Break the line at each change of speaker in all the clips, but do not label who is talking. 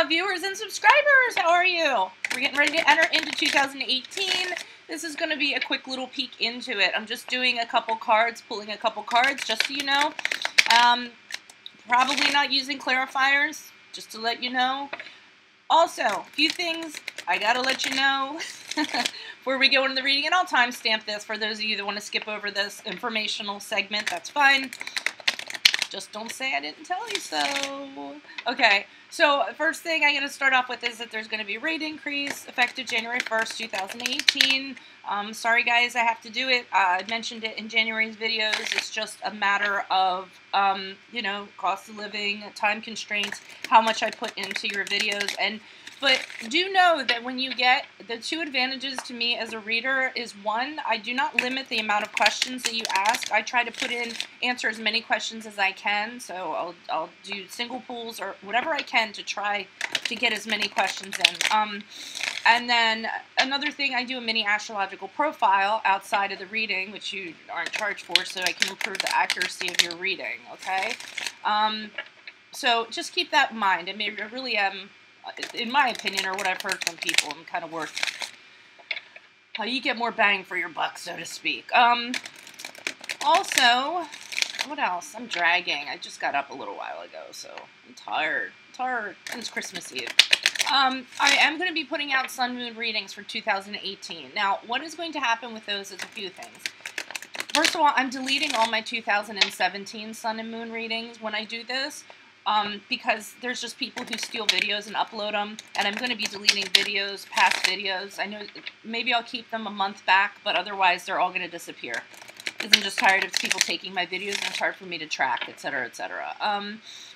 viewers and subscribers. How are you? We're getting ready to enter into 2018. This is going to be a quick little peek into it. I'm just doing a couple cards, pulling a couple cards, just so you know. Probably not using clarifiers, just to let you know. Also, a few things I gotta let you know before we go into the reading, and I'll timestamp this for those of you that want to skip over this informational segment. That's fine. Just don't say I didn't tell you so. Okay, so first thing I'm going to start off with is that there's going to be a rate increase effective January 1st, 2018. Sorry guys, I have to do it. I mentioned it in January's videos. It's just a matter of, you know, cost of living, time constraints, how much I put into your videos. But do know that when you get the two advantages to me as a reader is, one, I do not limit the amount of questions that you ask. I try to answer as many questions as I can. So I'll do single pulls or whatever I can to try to get as many questions in. And then another thing, I do a mini astrological profile outside of the reading, which you aren't charged for, so I can improve the accuracy of your reading, okay? So just keep that in mind. I mean, I really am, in my opinion, or what I've heard from people, I'm kind of worth, you get more bang for your buck, so to speak. Also, what else? I'm dragging. I just got up a little while ago, so I'm tired. And it's Christmas Eve. I am going to be putting out sun moon readings for 2018. Now, what is going to happen with those is a few things. First of all, I'm deleting all my 2017 sun and moon readings when I do this. Because there's just people who steal videos and upload them, and I'm going to be deleting videos, past videos. I know maybe I'll keep them a month back, but otherwise they're all going to disappear. Because I'm just tired of people taking my videos, and it's hard for me to track, etc., etc.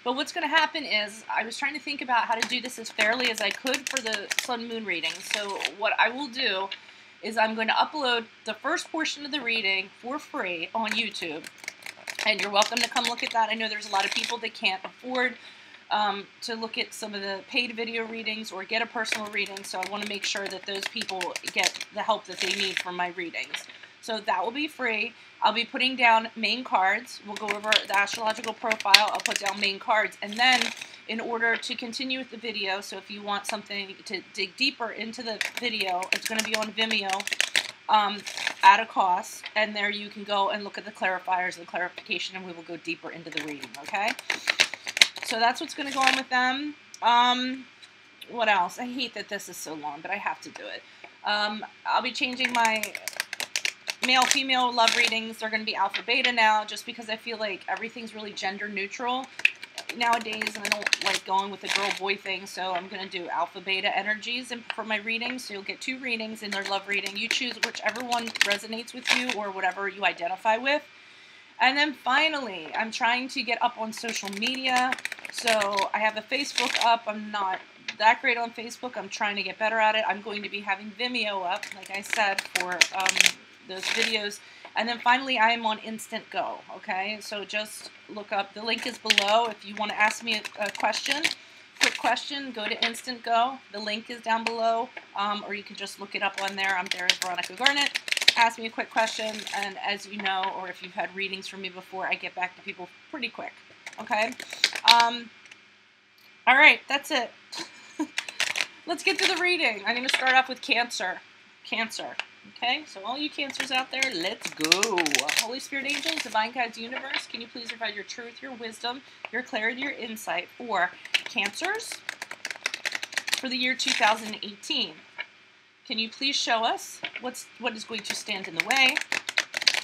But what's going to happen is, I was trying to think about how to do this as fairly as I could for the sun moon reading. So what I will do is I'm going to upload the first portion of the reading for free on YouTube. And you're welcome to come look at that. I know there's a lot of people that can't afford to look at some of the paid video readings or get a personal reading, so I want to make sure that those people get the help that they need from my readings. So that will be free. I'll be putting down main cards. We'll go over the astrological profile. I'll put down main cards. And then, in order to continue with the video, so if you want something to dig deeper into the video, it's going to be on Vimeo. At a cost, and there you can go and look at the clarifiers and clarification, and we will go deeper into the reading, okay? So that's what's going to go on with them. What else? I hate that this is so long, but I have to do it. I'll be changing my male-female love readings. They're going to be alpha-beta now, just because I feel like everything's really gender-neutral nowadays, and I don't like going with the girl-boy thing, so I'm going to do alpha-beta energies for my readings, so you'll get two readings in their love reading. You choose whichever one resonates with you or whatever you identify with. And then finally, I'm trying to get up on social media, so I have a Facebook up. I'm not that great on Facebook. I'm trying to get better at it. I'm going to be having Vimeo up, like I said, for those videos. And then finally, I am on Instant Go, okay? So just look up, the link is below. If you want to ask me a question, quick question, go to Instant Go. The link is down below, or you can just look it up on there. I'm there as Veronica Garnett. Ask me a quick question, and as you know, or if you've had readings from me before, I get back to people pretty quick, okay? All right, that's it. Let's get to the reading. I'm going to start off with Cancer. Cancer. Okay, so all you Cancers out there, let's go. Holy Spirit Angels, Divine Guides, Universe, can you please provide your truth, your wisdom, your clarity, your insight for Cancers for the year 2018? Can you please show us what is going to stand in the way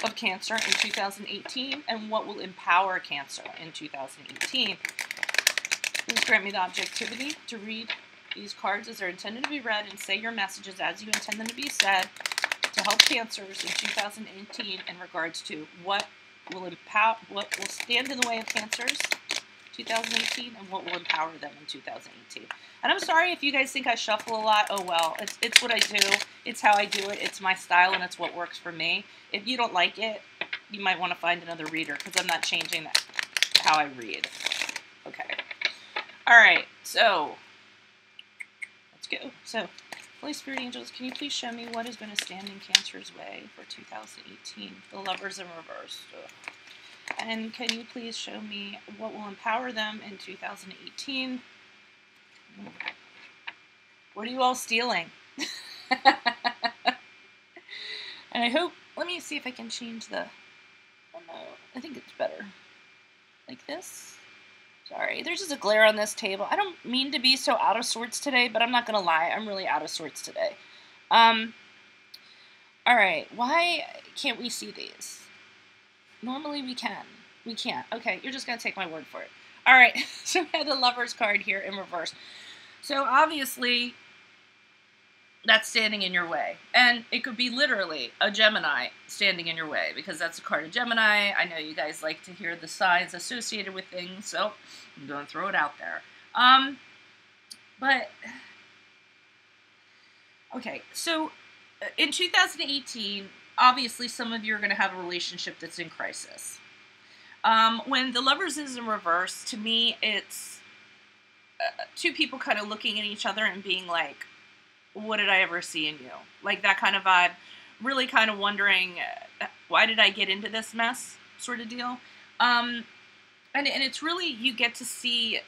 of Cancer in 2018 and what will empower Cancer in 2018? Please grant me the objectivity to read these cards as they're intended to be read and say your messages as you intend them to be said, to help Cancers in 2018 in regards to what will stand in the way of Cancers 2018 and what will empower them in 2018. And I'm sorry if you guys think I shuffle a lot. Oh well, it's what I do. It's how I do it. It's my style and it's what works for me. If you don't like it, you might want to find another reader because I'm not changing how I read. Okay. All right. So let's go. So, Holy Spirit Angels, can you please show me what is going to stand in Cancer's way for 2018? The Lovers in reverse. And can you please show me what will empower them in 2018? What are you all stealing? And I hope, let me see if I can change the, oh no, I think it's better. Like this. Sorry, there's just a glare on this table. I don't mean to be so out of sorts today, but I'm not going to lie. I'm really out of sorts today. All right, why can't we see these? Normally we can. We can't. Okay, you're just going to take my word for it. All right, so we have the Lovers card here in reverse. So obviously, that's standing in your way. And it could be literally a Gemini standing in your way, because that's a card of Gemini. I know you guys like to hear the signs associated with things, so I'm going to throw it out there. But, okay, so in 2018, obviously some of you are going to have a relationship that's in crisis. When the Lovers is in reverse, to me, it's two people kind of looking at each other and being like, what did I ever see in you? Like that kind of vibe. Really kind of wondering, why did I get into this mess sort of deal? And it's really, you get to see,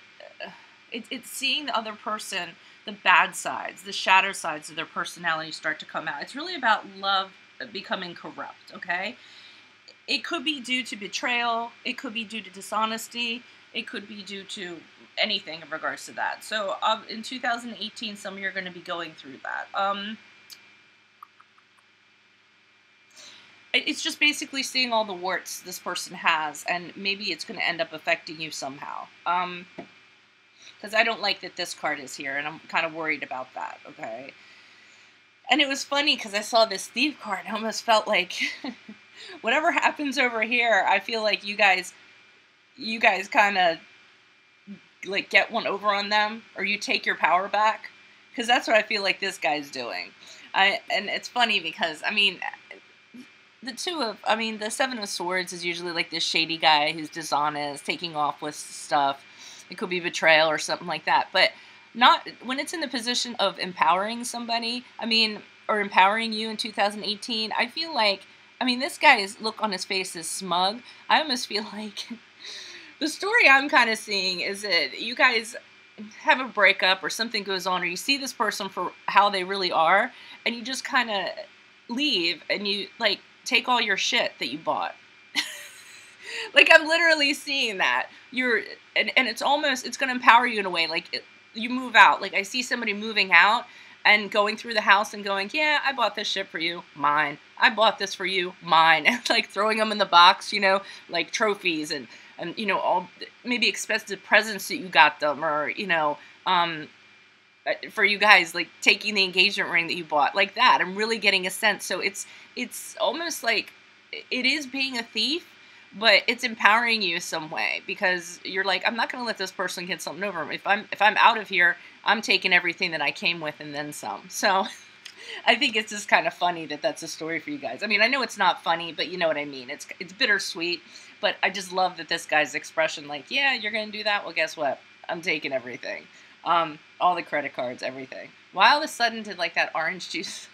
it's seeing the other person, the bad sides, the shadow sides of their personality start to come out. It's really about love becoming corrupt, okay? It could be due to betrayal. It could be due to dishonesty. It could be due to anything in regards to that. So in 2018, some of you are going to be going through that. It's just basically seeing all the warts this person has, and maybe it's going to end up affecting you somehow. Because I don't like that this card is here, and I'm kind of worried about that, okay? And it was funny because I saw this thief card, and I almost felt like whatever happens over here, I feel like you guys kind of like get one over on them, or you take your power back, because that's what I feel like this guy's doing. And it's funny because, I mean, the Seven of Swords is usually like this shady guy who's dishonest, taking off with stuff. It could be betrayal or something like that, but not when it's in the position of empowering somebody, I mean, or empowering you in 2018, I feel like, I mean, this guy's look on his face is smug. I almost feel like the story I'm kind of seeing is that you guys have a breakup or something goes on, or you see this person for how they really are, and you just kind of leave and you like take all your shit that you bought. Like, I'm literally seeing that. And it's almost, it's going to empower you in a way. Like, you move out. Like, I see somebody moving out and going through the house and going, yeah, I bought this shit for you. Mine. I bought this for you. Mine. And, like, throwing them in the box, you know, like trophies and you know, all maybe expensive presents that you got them, or, you know, for you guys, like, taking the engagement ring that you bought, like that. I'm really getting a sense. So it's almost like it is being a thief, but it's empowering you some way, because you're like, I'm not going to let this person get something over me. If I'm out of here, I'm taking everything that I came with and then some. So I think it's just kind of funny that that's a story for you guys. I mean, I know it's not funny, but you know what I mean. It's bittersweet, but I just love that this guy's expression, like, yeah, you're going to do that? Well, guess what? I'm taking everything. All the credit cards, everything. Why all of a sudden did, like, that orange juice?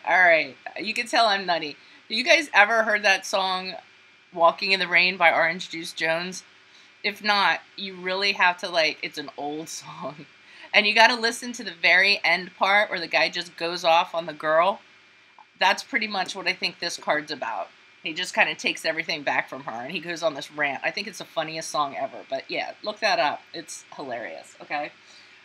All right. You can tell I'm nutty. Have you guys ever heard that song, Walking in the Rain by Orange Juice Jones? If not, you really have to, like, it's an old song. And you got to listen to the very end part where the guy just goes off on the girl. That's pretty much what I think this card's about. He just kind of takes everything back from her, and he goes on this rant. I think it's the funniest song ever. But yeah, look that up. It's hilarious, okay?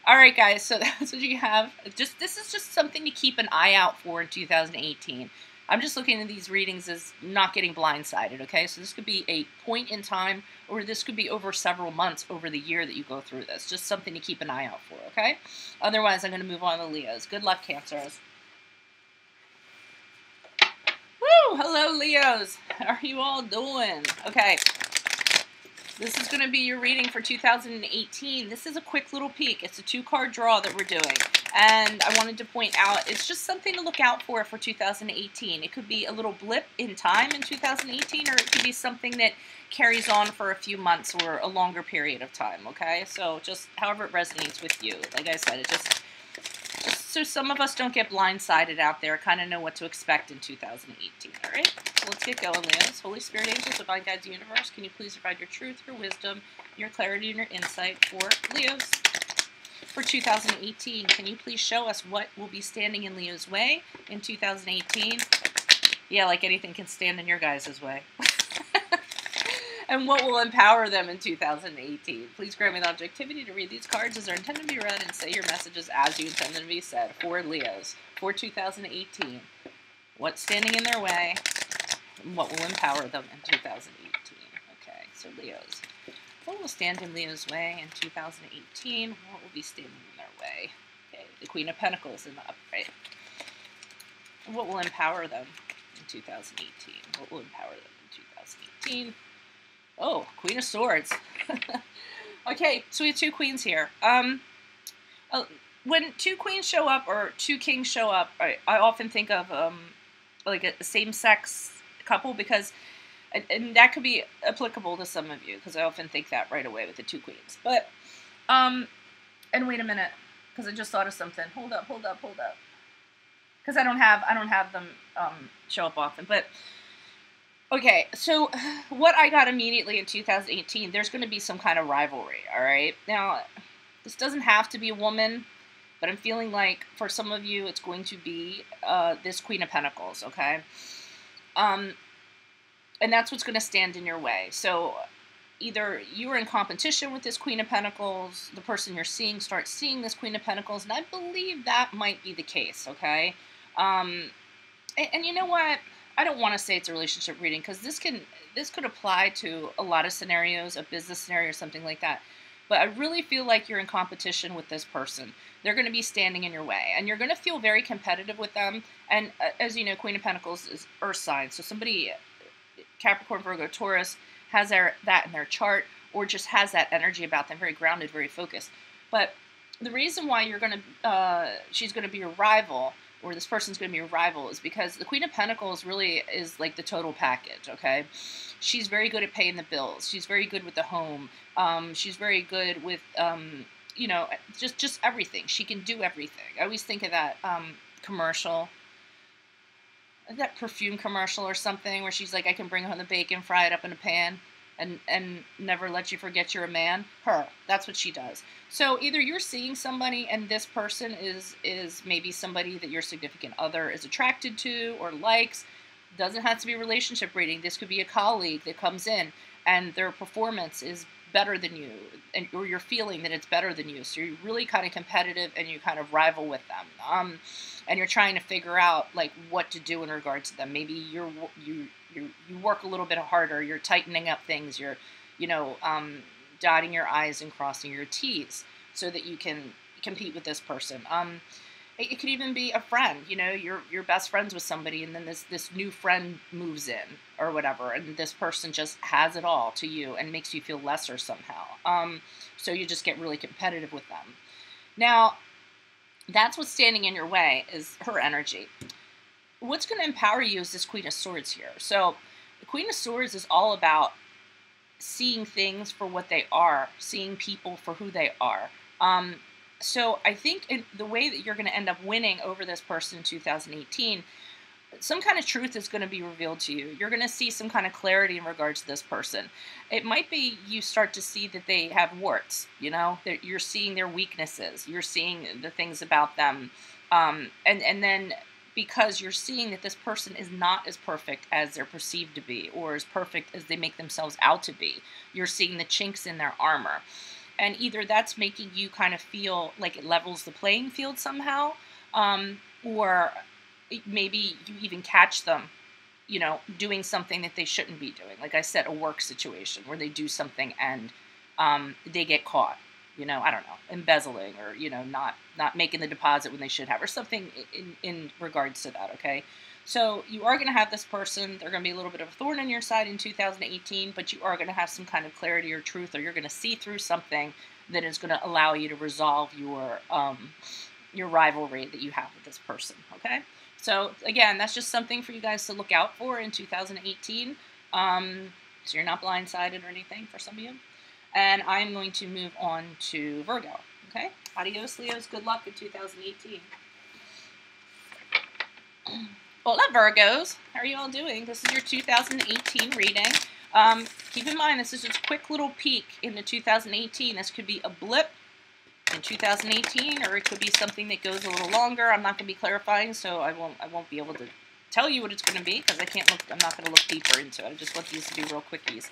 All right, guys, so that's what you have. This is just something to keep an eye out for in 2018. I'm just looking at these readings as not getting blindsided, okay? So this could be a point in time, or this could be over several months over the year that you go through this. Just something to keep an eye out for, okay? Otherwise, I'm going to move on to Leos. Good luck, Cancers. Woo! Hello, Leos. How are you all doing? Okay. This is going to be your reading for 2018. This is a quick little peek. It's a 2-card draw that we're doing. And I wanted to point out, it's just something to look out for 2018. It could be a little blip in time in 2018, or it could be something that carries on for a few months or a longer period of time, okay? So just however it resonates with you. Like I said, it just so some of us don't get blindsided out there, kind of know what to expect in 2018, all right? So let's get going, Leos. Holy Spirit, angels, divine guides, universe, can you please provide your truth, your wisdom, your clarity, and your insight for Leos? for 2018. Can you please show us what will be standing in Leo's way in 2018? Yeah, like anything can stand in your guys' way. And what will empower them in 2018? Please grant me the objectivity to read these cards as they're intended to be read and say your messages as you intend them to be said for Leos for 2018. What's standing in their way? And what will empower them in 2018? Okay, so Leos. What will stand in Leo's way in 2018? What will be standing in their way? Okay, the Queen of Pentacles in the upright. What will empower them in 2018? What will empower them in 2018? Oh, Queen of Swords. Okay, so we have two queens here. When two queens show up or two kings show up, I often think of like a same-sex couple because, and that could be applicable to some of you because I often think that right away with the two queens. But, and wait a minute, because I just thought of something. Hold up. Because I don't have them show up often, but. Okay, so what I got immediately in 2018, there's going to be some kind of rivalry, all right? Now, this doesn't have to be a woman, but I'm feeling like for some of you, it's going to be this Queen of Pentacles, okay? And that's what's going to stand in your way. So either you're in competition with this Queen of Pentacles, the person you're seeing starts seeing this Queen of Pentacles, and I believe that might be the case, okay? And you know what? I don't want to say it's a relationship reading because this could apply to a lot of scenarios, a business scenario or something like that. But I really feel like you're in competition with this person. They're going to be standing in your way, and you're going to feel very competitive with them. And as you know, Queen of Pentacles is Earth sign, so somebody, Capricorn, Virgo, Taurus, has that in their chart, or just has that energy about them, very grounded, very focused. But the reason why she's going to be your rival, or this person's going to be your rival, is because the Queen of Pentacles really is like the total package, okay? She's very good at paying the bills. She's very good with the home. She's very good with, you know, just everything. She can do everything. I always think of that commercial, that perfume commercial or something, where she's like, I can bring home the bacon, fry it up in a pan, and never let you forget you're a man. Her. That's what she does. So either you're seeing somebody and this person is maybe somebody that your significant other is attracted to or likes. Doesn't have to be a relationship reading. This could be a colleague that comes in and their performance is better than you, or you're feeling that it's better than you. So you're really kind of competitive and you kind of rival with them. And you're trying to figure out like what to do in regards to them. Maybe you work a little bit harder. You're tightening up things. You're, you know, dotting your I's and crossing your T's so that you can compete with this person. It could even be a friend. You know, you're best friends with somebody, and then this new friend moves in or whatever, and this person just has it all to you and makes you feel lesser somehow. So you just get really competitive with them. Now, that's what's standing in your way, is her energy. What's going to empower you is this Queen of Swords here. So the Queen of Swords is all about seeing things for what they are, seeing people for who they are. So I think the way that you're going to end up winning over this person in 2018, some kind of truth is going to be revealed to you. You're going to see some kind of clarity in regards to this person. It might be you start to see that they have warts, you know, that you're seeing their weaknesses. You're seeing the things about them. And then because you're seeing that this person is not as perfect as they're perceived to be, or as perfect as they make themselves out to be. You're seeing the chinks in their armor. And either that's making you kind of feel like it levels the playing field somehow, or maybe you even catch them, you know, doing something that they shouldn't be doing. Like I said, a work situation where they do something and they get caught, you know, I don't know, embezzling, or, you know, not making the deposit when they should have, or something in regards to that, okay? So you are going to have this person. They're going to be a little bit of a thorn in your side in 2018, but you are going to have some kind of clarity or truth, or you're going to see through something that is going to allow you to resolve your rivalry that you have with this person, okay? So again, that's just something for you guys to look out for in 2018. So you're not blindsided or anything for some of you. And I'm going to move on to Virgo, okay? Adios, Leos. Good luck in 2018. Hola, Virgos. How are you all doing? This is your 2018 reading. Keep in mind, this is just a quick little peek into 2018. This could be a blip, in 2018, or it could be something that goes a little longer. I'm not going to be clarifying, so I won't be able to tell you what it's going to be because I'm not going to look deeper into it. I just want these to be real quickies.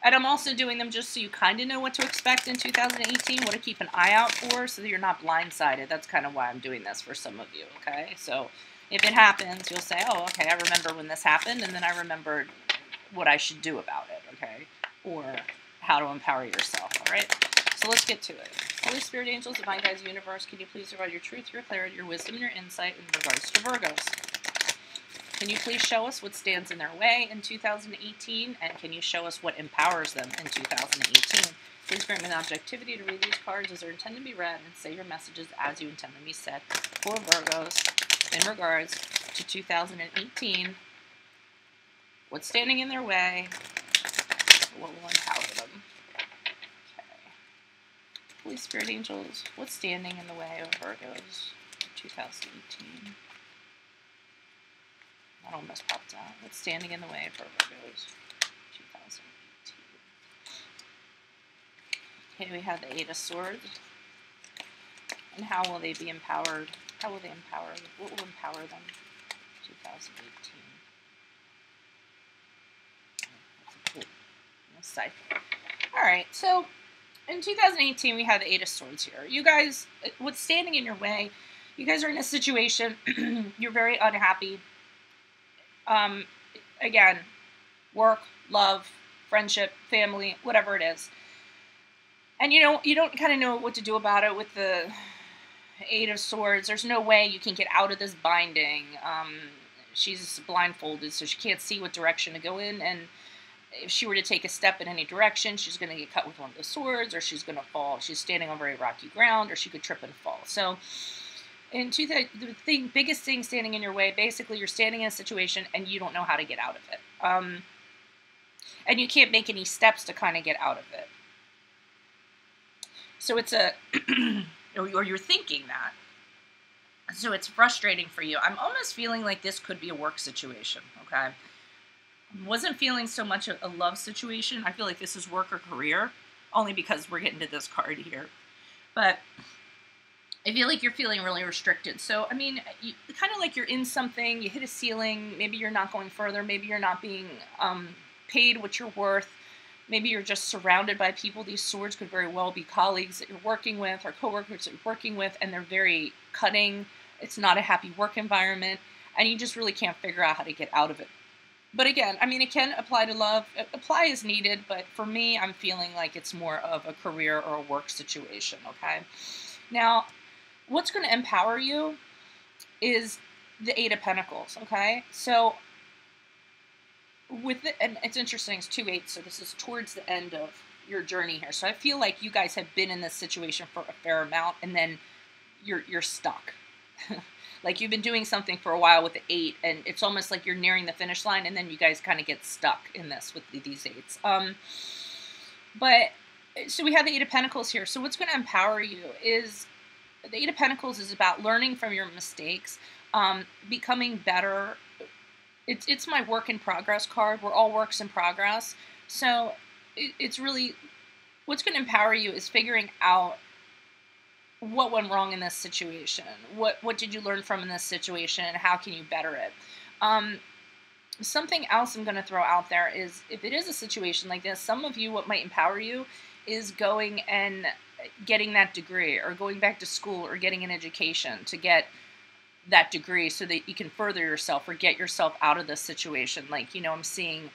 And I'm also doing them just so you kind of know what to expect in 2018, what to keep an eye out for, so that you're not blindsided. That's kind of why I'm doing this for some of you, okay? So if it happens, you'll say, oh, okay, I remember when this happened, and then I remembered what I should do about it, okay? Or how to empower yourself, all right? So let's get to it. Holy Spirit, angels, divine guides, universe, can you please provide your truth, your clarity, your wisdom, and your insight in regards to Virgos? Can you please show us what stands in their way in 2018, and can you show us what empowers them in 2018? Please grant me the objectivity to read these cards as they're intended to be read, and say your messages as you intend them to be said for Virgos in regards to 2018. What's standing in their way? What will empower them? Okay. Holy Spirit, angels, what's standing in the way of Virgos in 2018? That almost popped out. What's standing in the way for Virgos 2018? Okay, we have the Eight of Swords. And how will they be empowered? How will they empower? What will empower them 2018? That's a cool cipher. Alright, so in 2018 we have the Eight of Swords here. You guys, what's standing in your way? You guys are in a situation, you're very unhappy. Again, work, love, friendship, family, whatever it is. And you don't kind of know what to do about it with the Eight of Swords. There's no way you can get out of this binding. She's blindfolded, so she can't see what direction to go in, and if she were to take a step in any direction, she's going to get cut with one of the swords, or she's going to fall. She's standing on very rocky ground, or she could trip and fall. So the biggest thing standing in your way, basically you're standing in a situation and you don't know how to get out of it. And you can't make any steps to kind of get out of it. So it's or you're thinking that. So it's frustrating for you. I'm almost feeling like this could be a work situation, okay? Wasn't feeling so much a love situation. I feel like this is work or career, only because we're getting to this card here. But I feel like you're feeling really restricted. So, I mean, kind of like you're in something, you hit a ceiling, maybe you're not going further, maybe you're not being paid what you're worth, maybe you're just surrounded by people. These swords could very well be colleagues that you're working with or coworkers that you're working with, and they're very cutting. It's not a happy work environment, and you just really can't figure out how to get out of it. But again, I mean, it can apply to love. Apply is needed, but for me, I'm feeling like it's more of a career or a work situation, okay? Now, what's going to empower you is the Eight of Pentacles, okay? So, with it, and it's interesting, it's 2 8, so this is towards the end of your journey here. So I feel like you guys have been in this situation for a fair amount, and then you're stuck. Like you've been doing something for a while with the 8, and it's almost like you're nearing the finish line, and then you guys kind of get stuck in this with these 8s. But, so we have the Eight of Pentacles here. So what's going to empower you is, the Eight of Pentacles is about learning from your mistakes, becoming better. It's my work in progress card. We're all works in progress. So it's really, what's going to empower you is figuring out what went wrong in this situation. What did you learn from in this situation, and how can you better it? Something else I'm going to throw out there is, if it is a situation like this, some of you, what might empower you is going and getting that degree, or going back to school, or getting an education to get that degree so that you can further yourself or get yourself out of this situation. Like, I'm seeing,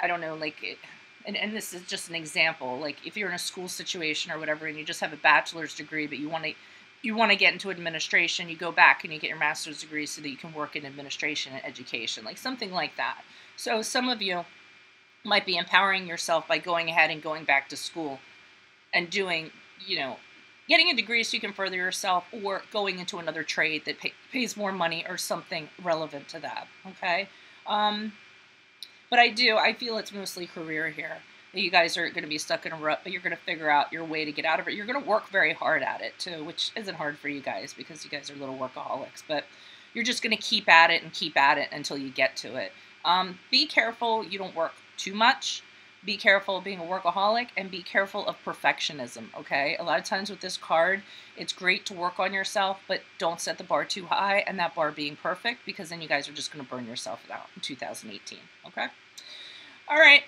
I don't know, like, and this is just an example, like if you're in a school situation or whatever, and you just have a bachelor's degree, but you want to get into administration, you go back and you get your master's degree so that you can work in administration and education, like something like that. So some of you might be empowering yourself by going ahead and going back to school and doing, getting a degree so you can further yourself, or going into another trade that pays more money or something relevant to that, okay? But I feel it's mostly career here. That you guys are going to be stuck in a rut, but you're going to figure out your way to get out of it. You're going to work very hard at it, too, which isn't hard for you guys because you guys are little workaholics. But you're just going to keep at it and keep at it until you get to it. Be careful you don't work too much. Be careful of being a workaholic, and be careful of perfectionism, okay? A lot of times with this card, it's great to work on yourself, but don't set the bar too high, and that bar being perfect, because then you guys are just going to burn yourself out in 2018, okay? All right.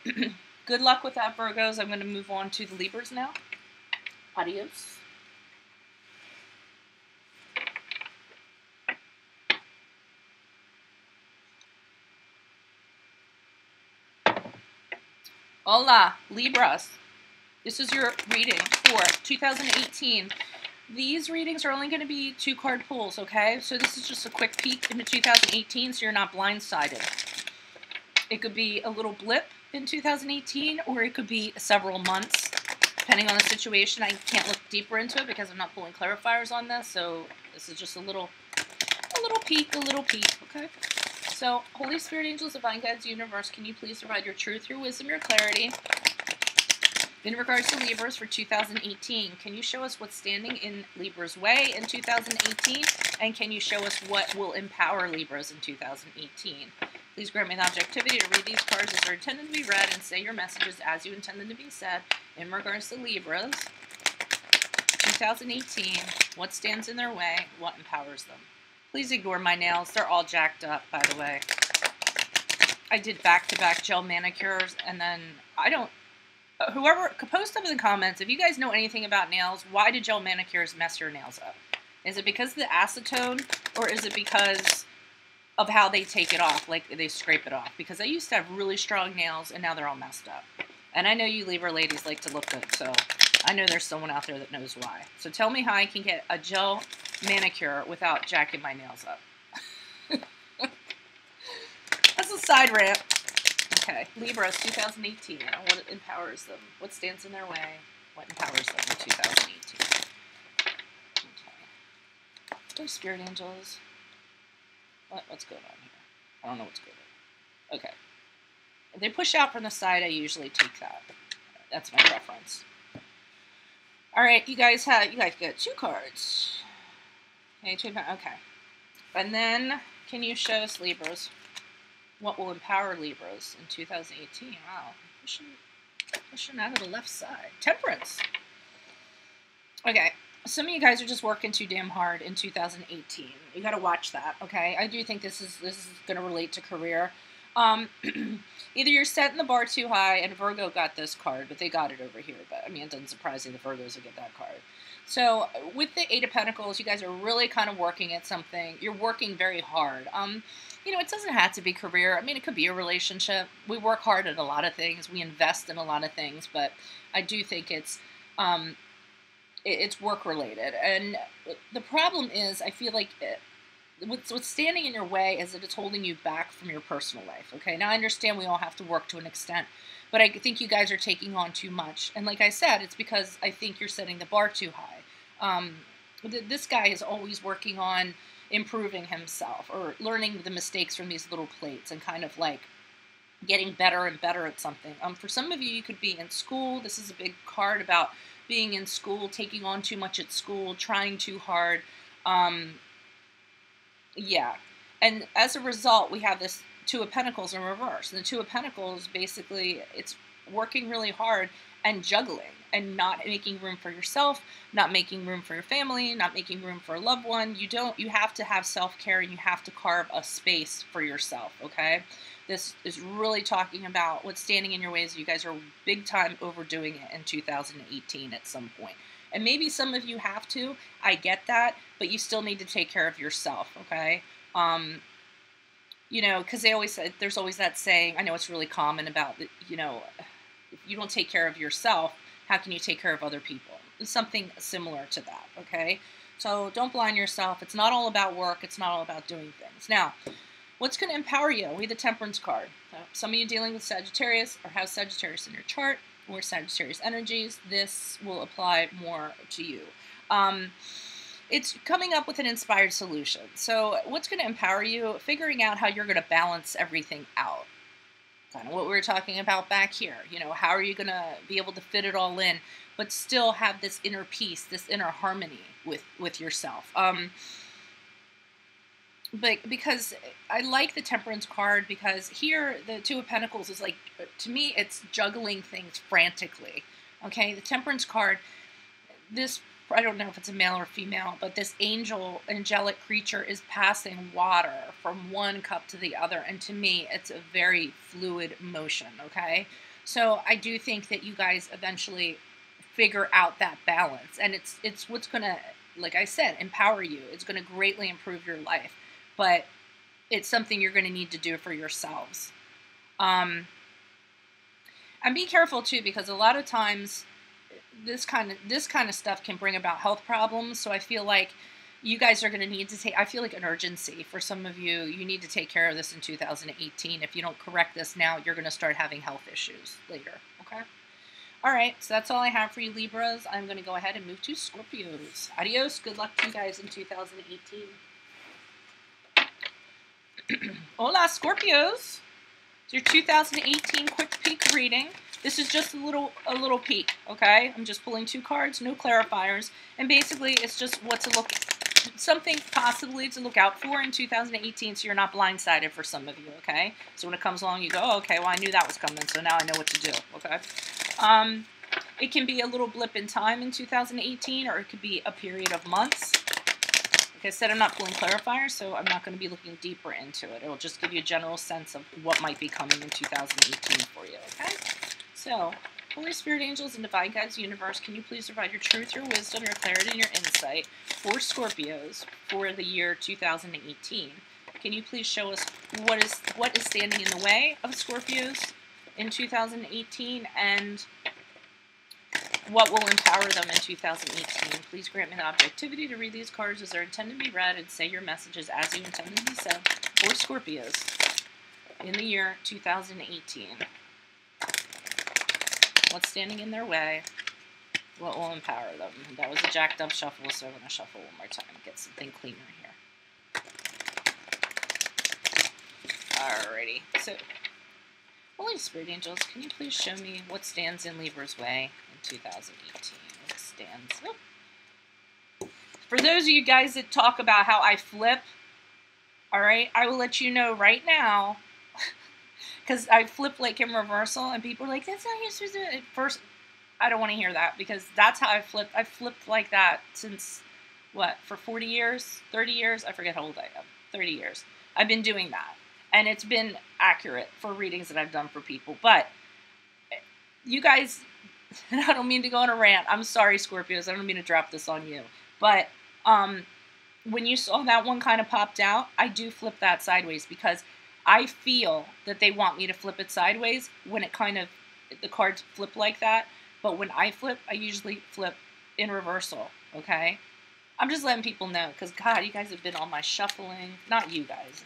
Good luck with that, Virgos. I'm going to move on to the Libras now. Adios. Hola, Libras. This is your reading for 2018. These readings are only going to be 2-card pulls, okay? So this is just a quick peek into 2018, so you're not blindsided. It could be a little blip in 2018, or it could be several months, depending on the situation. I can't look deeper into it because I'm not pulling clarifiers on this, so this is just a little peek, okay? So, Holy Spirit, angels, divine guides, universe, can you please provide your truth, your wisdom, your clarity in regards to Libras for 2018? Can you show us what's standing in Libra's way in 2018? And can you show us what will empower Libras in 2018? Please grant me the objectivity to read these cards as they're intended to be read and say your messages as you intend them to be said in regards to Libras 2018. What stands in their way? What empowers them? Please ignore my nails. They're all jacked up, by the way. I did back-to-back gel manicures, and then I don't... Whoever... Post up in the comments, if you guys know anything about nails, why do gel manicures mess your nails up? Is it because of the acetone, or is it because of how they take it off, like they scrape it off? Because I used to have really strong nails, and now they're all messed up. And I know you Libra ladies like to look good, so I know there's someone out there that knows why. So tell me how I can get a gel manicure without jacking my nails up. That's a side rant. Okay, Libras 2018. What empowers them? What stands in their way? What empowers them in 2018? Okay. Those spirit angels. What's going on here? I don't know what's going on. Okay. If they push out from the side, I usually take that. That's my preference. All right, you guys get 2 cards. Okay, and then can you show us Libras? What will empower Libras in 2018? Wow, pushing out of the left side. Temperance. Okay, some of you guys are just working too damn hard in 2018. You got to watch that. Okay, I do think this is going to relate to career. Either you're setting the bar too high, and Virgo got this card, but they got it over here. But I mean, it doesn't surprise me the Virgos will get that card. So with the 8 of Pentacles, you guys are really kind of working at something. You're working very hard. You know, it doesn't have to be career. I mean, it could be a relationship. We work hard at a lot of things. We invest in a lot of things, but I do think it's work related. And the problem is, I feel like what's standing in your way is that it's holding you back from your personal life. Okay, now I understand we all have to work to an extent, but I think you guys are taking on too much. And like I said, it's because I think you're setting the bar too high. This guy is always working on improving himself or learning the mistakes from these little plates and kind of like getting better and better at something. For some of you, you could be in school. This is a big card about being in school, taking on too much at school, trying too hard. Yeah. And as a result, we have this 2 of Pentacles in reverse. And the 2 of Pentacles, basically, it's working really hard and juggling and not making room for yourself, not making room for your family, not making room for a loved one. You have to have self-care, and you have to carve a space for yourself, okay? This is really talking about what's standing in your way is you guys are big time overdoing it in 2018 at some point. And maybe some of you have to, I get that, but you still need to take care of yourself, okay? You know, because they always say, there's always that saying, I know it's really common about, you know, if you don't take care of yourself, how can you take care of other people? It's something similar to that, okay? So don't blind yourself. It's not all about work. It's not all about doing things. Now, what's going to empower you? We have the Temperance card. Some of you dealing with Sagittarius or have Sagittarius in your chart or Sagittarius energies, this will apply more to you. It's coming up with an inspired solution. So what's going to empower you? Figuring out how you're going to balance everything out. Kind of what we were talking about back here. You know, how are you going to be able to fit it all in, but still have this inner peace, this inner harmony with yourself? but because I like the Temperance card, because here the Two of Pentacles is like, to me, it's juggling things frantically. Okay, the Temperance card, this, I don't know if it's a male or female, but this angelic creature is passing water from one cup to the other. And to me, it's a very fluid motion, okay? So I do think that you guys eventually figure out that balance. And it's what's going to, like I said, empower you. It's going to greatly improve your life. But it's something you're going to need to do for yourselves. And be careful, too, because a lot of times this kind of stuff can bring about health problems. So I feel like you guys are going to need to take, I feel like an urgency for some of you. You need to take care of this in 2018. If you don't correct this now, you're going to start having health issues later. Okay? All right. So that's all I have for you, Libras. I'm going to go ahead and move to Scorpios. Adios. Good luck to you guys in 2018. Hola, Scorpios. It's your 2018 quick peek reading. This is just a little peek, okay? I'm just pulling 2 cards, no clarifiers, and basically it's just something possibly to look out for in 2018, so you're not blindsided for some of you, okay? So when it comes along, you go, oh, okay, well, I knew that was coming, so now I know what to do, okay? It can be a little blip in time in 2018, or it could be a period of months. Like I said, I'm not pulling clarifiers, so I'm not going to be looking deeper into it. It'll just give you a general sense of what might be coming in 2018 for you, okay? So, Holy Spirit, angels, and divine guides, universe, can you please provide your truth, your wisdom, your clarity, and your insight for Scorpios for the year 2018? Can you please show us what is standing in the way of Scorpios in 2018, and what will empower them in 2018? Please grant me the objectivity to read these cards as they're intended to be read, and say your messages as you intend to be said for Scorpios in the year 2018. What's standing in their way? What will empower them? That was a jacked up shuffle, so I'm going to shuffle one more time and get something cleaner here. Alrighty. So, Holy Spirit angels, can you please show me what stands in Libra's way in 2018? What stands? Oh. For those of you guys that talk about how I flip, alright, I will let you know right now, because I flip like in reversal, and people are like, that's not how you're supposed to do it. At first, I don't want to hear that, because that's how I flipped. I've flipped like that since, what, for 40 years? 30 years? I forget how old I am. 30 years. I've been doing that. And it's been accurate for readings that I've done for people. But you guys, I don't mean to go on a rant. I'm sorry, Scorpios. I don't mean to drop this on you. But when you saw that one kind of popped out, I do flip that sideways, because I feel that they want me to flip it sideways when it kind of, the cards flip like that. But when I flip, I usually flip in reversal, okay? I'm just letting people know, because, God, you guys have been on my shuffling. Not you guys.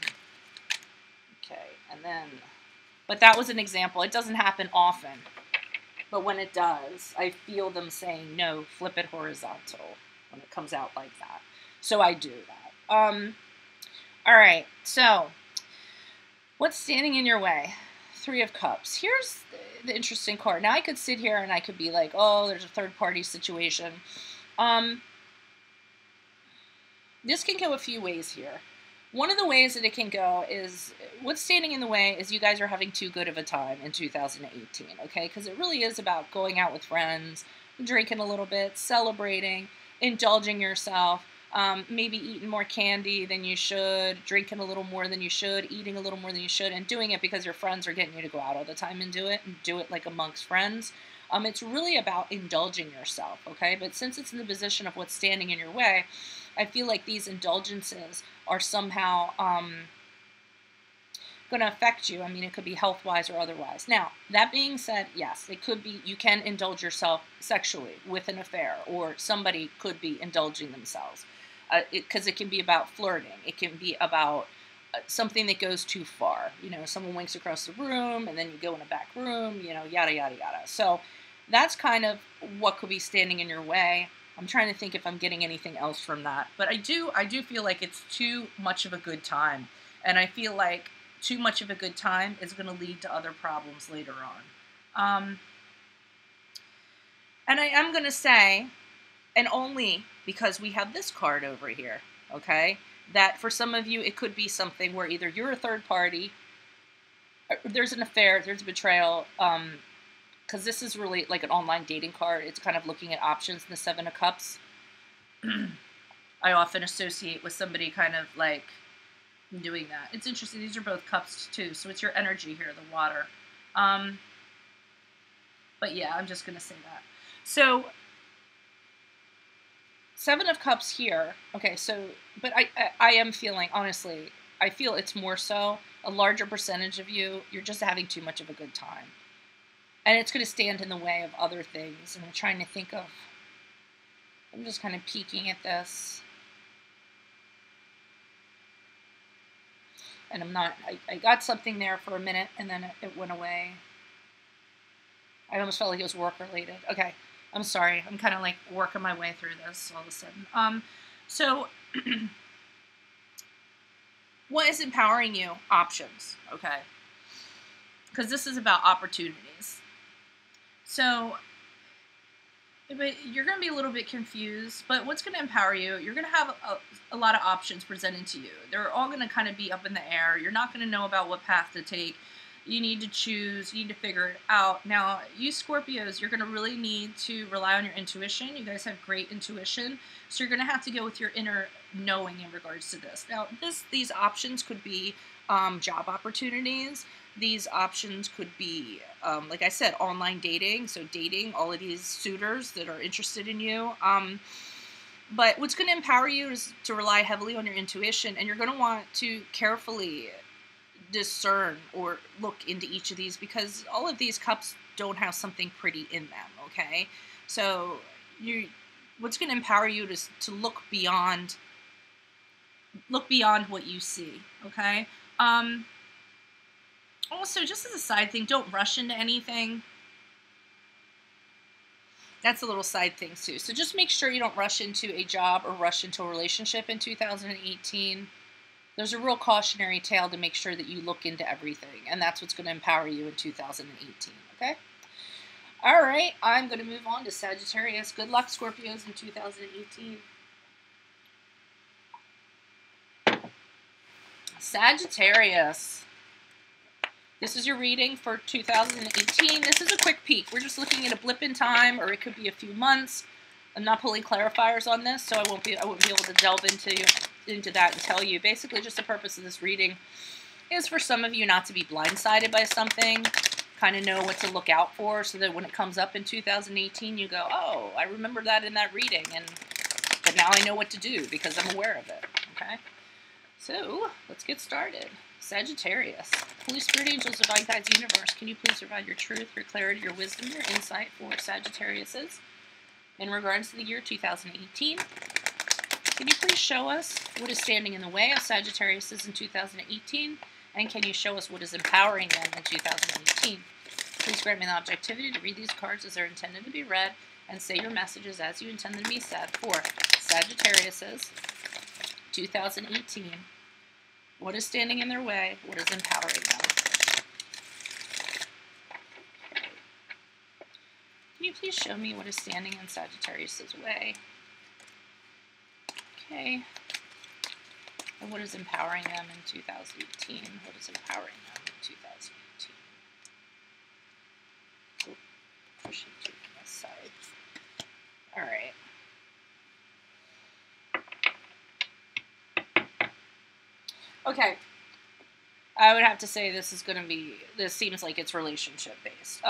Okay, and then, but that was an example. It doesn't happen often. But when it does, I feel them saying, no, flip it horizontal when it comes out like that. So I do that. All right, so what's standing in your way? 3 of Cups. Here's the interesting card. Now, I could sit here and I could be like, oh, there's a third-party situation. This can go a few ways here. One of the ways that it can go is, what's standing in the way is you guys are having too good of a time in 2018, okay? Because it really is about going out with friends, drinking a little bit, celebrating, indulging yourself, maybe eating more candy than you should, drinking a little more than you should, eating a little more than you should, and doing it because your friends are getting you to go out all the time and do it like amongst friends. It's really about indulging yourself, okay? But since it's in the position of what's standing in your way, I feel like these indulgences are somehow going to affect you. I mean, it could be health-wise or otherwise. Now, that being said, yes, it could be, you can indulge yourself sexually with an affair, or somebody could be indulging themselves. Because it can be about flirting. It can be about something that goes too far. You know, someone winks across the room, and then you go in a back room, you know, yada, yada, yada. So that's kind of what could be standing in your way. I'm trying to think if I'm getting anything else from that. But I do feel like it's too much of a good time. And I feel like too much of a good time is going to lead to other problems later on. And I am going to say, and only because we have this card over here, okay? that for some of you, it could be something where either you're a third party, there's an affair, there's a betrayal, because this is really like an online dating card. It's kind of looking at options in the Seven of Cups. I often associate with somebody kind of like doing that. It's interesting. These are both cups too, so it's your energy here, the water. But yeah, I'm just going to say that. So, Seven of Cups here. Okay, so, but I am feeling, honestly, I feel it's more so a larger percentage of you, you're just having too much of a good time. And it's going to stand in the way of other things. And I'm trying to think of, I'm just kind of peeking at this. And I'm not, I got something there for a minute and then it went away. I almost felt like it was work related. Okay, I'm sorry. I'm kind of like working my way through this all of a sudden. So what is empowering you? Options, okay? Because this is about opportunities. So, but you're going to be a little bit confused, but what's going to empower you? You're going to have a lot of options presented to you. They're all going to kind of be up in the air. You're not going to know about what path to take. You need to choose. You need to figure it out. Now, you Scorpios, you're going to really need to rely on your intuition. You guys have great intuition, so you're going to have to go with your inner knowing in regards to this. Now, these options could be job opportunities. These options could be, like I said, online dating. So dating all of these suitors that are interested in you. But what's going to empower you is to rely heavily on your intuition, and you're going to want to carefully discern or look into each of these, because all of these cups don't have something pretty in them, okay? So what's going to empower you to look beyond what you see, okay? Also, just as a side thing, don't rush into anything. That's a little side thing too. So just make sure you don't rush into a job or rush into a relationship in 2018. There's a real cautionary tale to make sure that you look into everything, and that's what's going to empower you in 2018, okay? All right, I'm going to move on to Sagittarius. Good luck, Scorpios, in 2018. Sagittarius. This is your reading for 2018. This is a quick peek. We're just looking at a blip in time, or it could be a few months. I'm not pulling clarifiers on this, so I won't be able to delve into that and tell you. Basically, just the purpose of this reading is for some of you not to be blindsided by something, kind of know what to look out for, so that when it comes up in 2018, you go, oh, I remember that in that reading, but now I know what to do because I'm aware of it, okay? So, let's get started. Sagittarius. Holy Spirit, angels, divine guides, universe, can you please provide your truth, your clarity, your wisdom, your insight for Sagittariuses in regards to the year 2018? Can you please show us what is standing in the way of Sagittariuses in 2018? And can you show us what is empowering them in 2018? Please grant me the objectivity to read these cards as they're intended to be read and say your messages as you intend them to be said for Sagittariuses 2018. What is standing in their way? What is empowering them? Okay. Can you please show me what is standing in Sagittarius' way? Okay. And what is empowering them in 2018? What is empowering them in 2018? Oh, pushing through from this side. All right. Okay, I would have to say this seems like it's relationship based.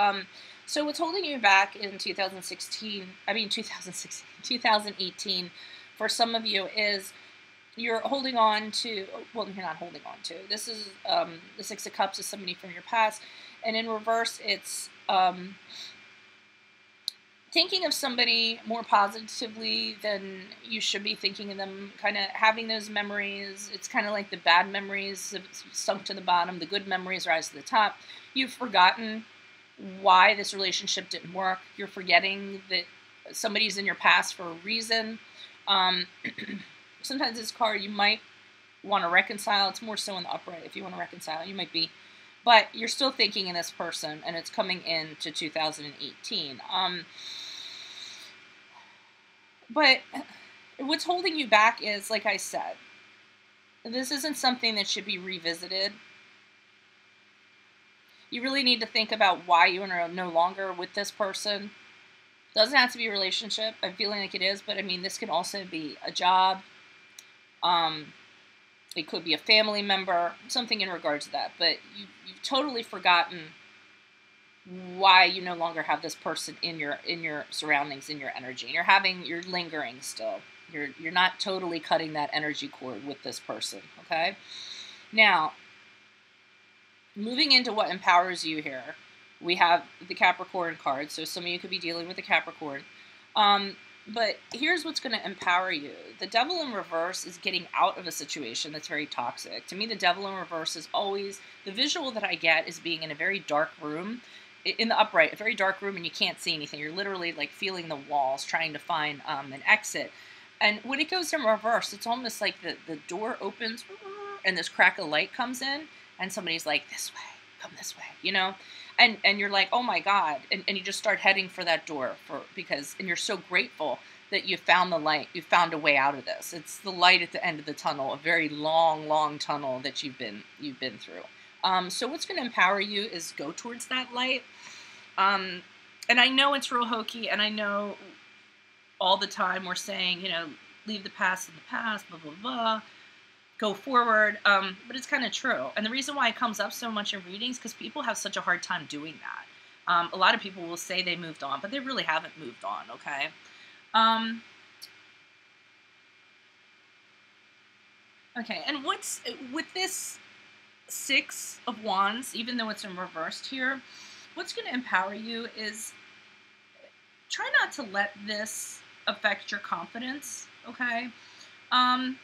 So what's holding you back in 2018 for some of you is you're holding on to, well, you're not holding on to. This is, the Six of Cups is somebody from your past, and in reverse, it's, thinking of somebody more positively than you should be thinking of them, kind of having those memories. It's kind of like the bad memories sunk to the bottom, the good memories rise to the top. You've forgotten why this relationship didn't work. You're forgetting that somebody's in your past for a reason. Sometimes this card you might want to reconcile. It's more so in the upright. If you want to reconcile, you might be. But you're still thinking of this person, and it's coming into 2018. But what's holding you back is, like I said, this isn't something that should be revisited. You really need to think about why you are no longer with this person. Doesn't have to be a relationship. I'm feeling like it is, but I mean, this can also be a job. It could be a family member, something in regards to that. But you've totally forgotten why you no longer have this person in your surroundings, in your energy. And you're lingering still. You're not totally cutting that energy cord with this person, okay? Now, moving into what empowers you here, we have the Capricorn card. So some of you could be dealing with the Capricorn. But here's what's going to empower you. The Devil in reverse is getting out of a situation that's very toxic. To me, the Devil in reverse is always, the visual that I get is being in a very dark room, in the upright, a very dark room, and you can't see anything. You're literally like feeling the walls, trying to find an exit. And when it goes in reverse, it's almost like the door opens and this crack of light comes in and somebody's like, this way, come this way, you know? And you're like, oh my God. And you just start heading for that door and you're so grateful that you found the light. You found a way out of this. It's the light at the end of the tunnel, a very long, long tunnel that you've been through. So what's going to empower you is go towards that light. And I know it's real hokey, and I know all the time we're saying, you know, leave the past in the past, blah, blah, blah. Go forward, but it's kind of true. And the reason why it comes up so much in readings, because people have such a hard time doing that. A lot of people will say they moved on, but they really haven't moved on, okay? Okay, and what's, with this Six of Wands, even though it's in reversed here, what's going to empower you is try not to let this affect your confidence, okay? I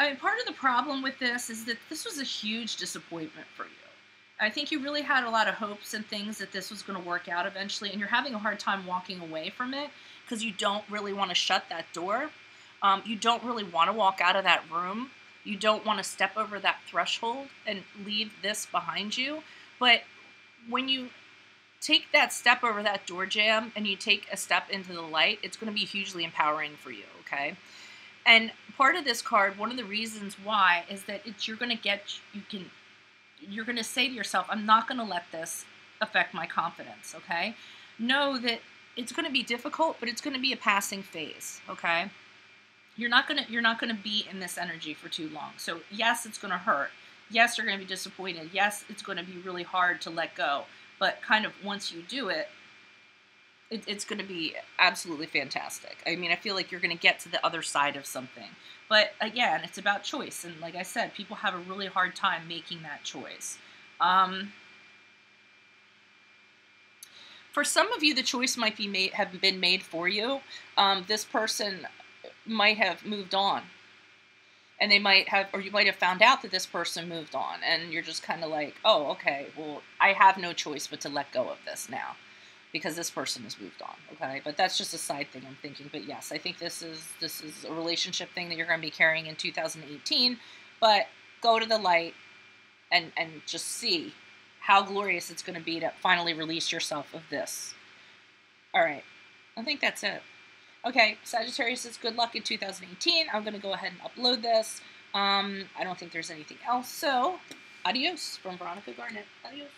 mean, part of the problem with this is that this was a huge disappointment for you. I think you really had a lot of hopes and things that this was going to work out eventually, and you're having a hard time walking away from it because you don't really want to shut that door. You don't really want to walk out of that room. You don't want to step over that threshold and leave this behind you. But when you take that step over that door jamb and you take a step into the light, it's going to be hugely empowering for you, okay? And part of this card, one of the reasons why is that you're going to say to yourself, I'm not going to let this affect my confidence, okay? Know that it's going to be difficult, but it's going to be a passing phase, okay? You're not going to be in this energy for too long. So yes, it's going to hurt. Yes, you're going to be disappointed. Yes, it's going to be really hard to let go. But kind of once you do it, it's going to be absolutely fantastic. I mean, I feel like you're going to get to the other side of something. But again, it's about choice. And like I said, people have a really hard time making that choice. For some of you, the choice might have been made for you. This person might have moved on. And you might have found out that this person moved on. And you're just kind of like, oh, okay, well, I have no choice but to let go of this now, because this person has moved on, okay? But that's just a side thing I'm thinking. But yes, I think this is a relationship thing that you're going to be carrying in 2018. But go to the light and just see how glorious it's going to be to finally release yourself of this. All right, I think that's it. Okay, Sagittarius says good luck in 2018. I'm going to go ahead and upload this. I don't think there's anything else. So, adios from Veronica Garnett. Adios.